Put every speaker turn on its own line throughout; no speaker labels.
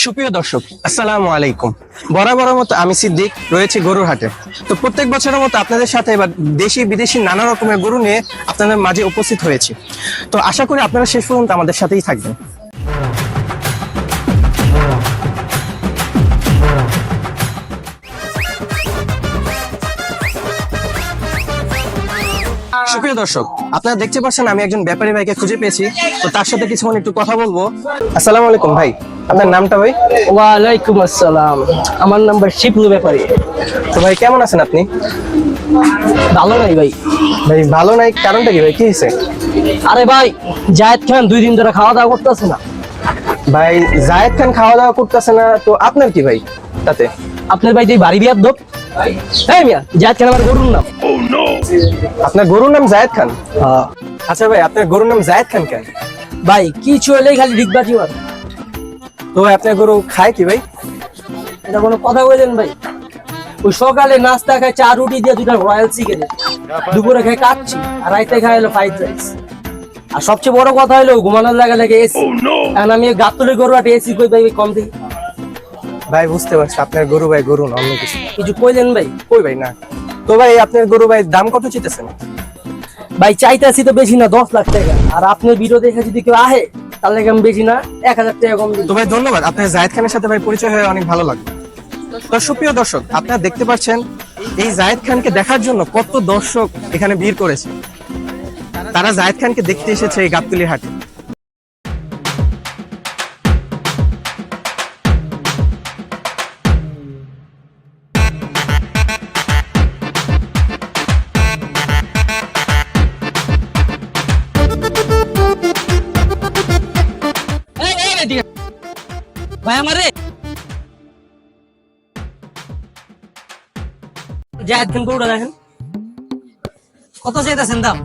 সুপ্রিয় দর্শক, আসসালামু আলাইকুম। বরাবরের মতো আমি সিদ্দিক রয়েছে গরুর হাটে। তো প্রত্যেক বছরের মতো আপনাদের সাথে এবার দেশি বিদেশি নানা রকমের গরু নিয়ে আপনাদের মাঝে উপস্থিত হয়েছি। তো আশা করি আপনারা শেষ পর্যন্ত আমাদের সাথেই থাকবেন। সুপ্রিয় দর্শক, আপনারা দেখতে পাচ্ছেন আমি একজন ব্যাপারী ভাইকে খুঁজে পেয়েছি। তো তার সাথে কিছুক্ষণ একটু কথা বলবো। আসসালামু আলাইকুম ভাই, আপনার নামটা ভাই?
ওয়ালাইকুম আসসালাম, আমার নাম্বার শিবলু ব্যাপারী।
তো ভাই কেমন আছেন আপনি?
ভালো নাই ভাই।
ভাই ভালো নাই, কারণটা কি ভাই, কি হয়েছে?
আরে ভাই, জায়েদ খান 2 দিন ধরে খাওয়া দাওয়া করতেছে না।
ভাই জায়েদ খান খাওয়া দাওয়া করতেছে না তো আপনার কি ভাই তাতে?
আপনার ভাই যে বাড়ি বিয়ার দোপ, এই মিয়া, জায়েদ খান আমার গরুর নাম।
আপনার গরুর নাম জায়েদ খান? আচ্ছা ভাই, আপনার গরুর নাম জায়েদ খান কেন?
ভাই কিছু হলেই খালি ডিগবাজি মারে।
তো ভাই আপনার গরু খায় কি ভাই?
এটা কোনো কথা বললেন ভাই? ওই সকালে নাস্তা খায় চা রুটি দিয়ে 2টা রয়্যাল চিকেন, দুপুরে খায় কাচ্চি, আর রাইতে খায় হলো ফ্রাইড রাইস। আর সবচেয়ে বড় কথা হলো ঘুমানোর লাগে এসি। এখন আমি গাতুলের গরু আর এসি কই ভাই কম দিই।
ভাই বুঝতে পারছি, আপনার গরু ভাই গরু না অন্য কিছু।
কিছু কইলেন ভাই?
কই ভাই না। তো ভাই আপনার গরু ভাই দাম কত চাইতেছেন?
ভাই চাইতেছি তো বেশি না, 10 লাখ টাকা। আর আপনার ভিডিও দেখে যদি কেউ আহে তাহলে আমি বেশি না 1000 টাকা কম দিই।
তো ভাই ধন্যবাদ, আপনার জায়েদ খানের সাথে ভাই পরিচয় হয়ে অনেক ভালো লাগলো। তো সুপ্রিয় দর্শক, আপনারা দেখতে পাচ্ছেন এই জায়েদ খানকে দেখার জন্য কত দর্শক এখানে ভিড় করেছে। তারা জায়েদ খানকে দেখতে এসেছে এই গাবতলী হাটে।
ভাই আমারে জায়েদ খান গরুটা দেখেন, কত চাইতেছেন দাম?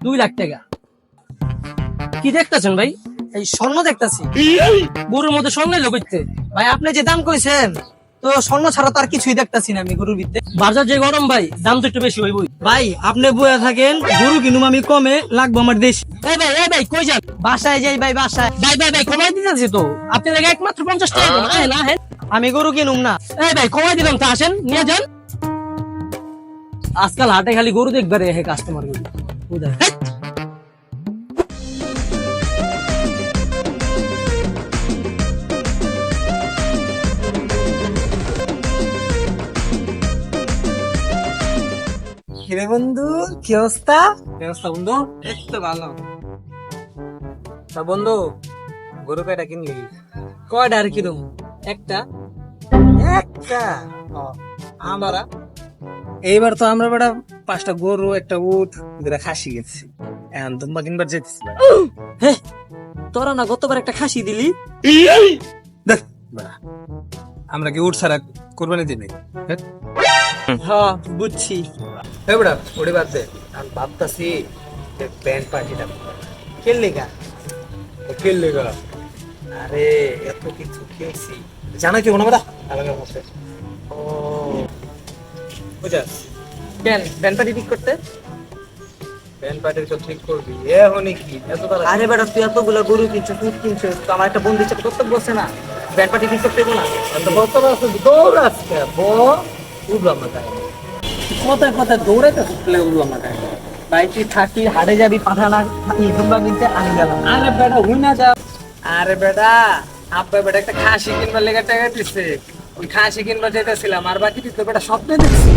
2 লাখ টাকা। কি দেখতেছেন ভাই? এই স্বর্ণ দেখতেছি। গরুর মধ্যে স্বর্ণ এলো কইতে?
ভাই আপনি যে দাম কইছেন, তো স্বর্ণ ছাড়া তো আর কিছুই দেখতাছি না আমি গরুর ভিতরে।
বাজার যে গরম ভাই, দাম তো একটু বেশি হইবই।
ভাই আপনি বইয়া থাকেন, গরু কিনুম আমি কমে, লাগবো আমার দেশ।
এই ভাই কই যান?
বাসায় যাই ভাই, বাসায়।
ভাই কমাই দিতেছি তো। আপনি লাগে একমাত্র 50 টাকা দেন। আহেন আহেন।
আমি গরু কিনুম না।
এই ভাই কমাই দিলাম তো, আসেন নিয়ে যান। আজকাল হাটে খালি গরু দেখবে রে কাস্টমার গুলো। বুঝা
কিরে বন্ধু, কি অবস্থা?
ব্যবস্থা বন্ধু?
এই তো ভালো। তা বন্ধু, গরু কয়টা কিনলি? কয়টা আর কিনুম? একটা। আমরা এইবার তো আমরা বেটা 5টা গরু, একটা উট, 2টা খাসি গেছি। এখন তোমরা কিনবার যেতেছি।
তোরা না গতবার একটা খাসি দিলি?
দেখ বেটা, আমরা কি উট ছাড়া কোরবানি দিই নাই?
হ্যাঁ বুঝছি।
বেটা ওরে বাদ দে, আমি ভাবতাছি ব্যান্ড পার্টিটা খেললি গা। খেললি গা? আরে এত কিছু খেলছি, জানা কি বেটা আলাদা মতে। ও বুঝাস কেন ব্যান্ড পার্টি ঠিক করতে? ব্যান্ড পার্টি তো ঠিক করবি এখনই কি এত তাড়া? আরে বেটা তুই এতগুলো গরু কিনছিস, তুই কিনছিস, তো আমার একটা বন্ধু হিসেবে কর্তব্য আছে না? ব্যান্ড পার্টি ঠিক করতে না? তো কর্তব্য আছে, দৌড় আজকে বুঝলাম না তাই কোথায় কোথায় দৌড়াইতে থাকলে উঠলাম না তাই। ভাই তুই থাকি হাটে যাবি, পাঠানা দুম্বা কিনতে আমি গেলাম। আরে বেটা হুই না যা। আরে বেটা আব্বা বেটা একটা খাসি কিনবার লেগে টাকা দিচ্ছে, ওই খাসি কিনবার যেতেছিলাম, আর বাকি তুই তো বেটা স্বপ্নে দেখছি।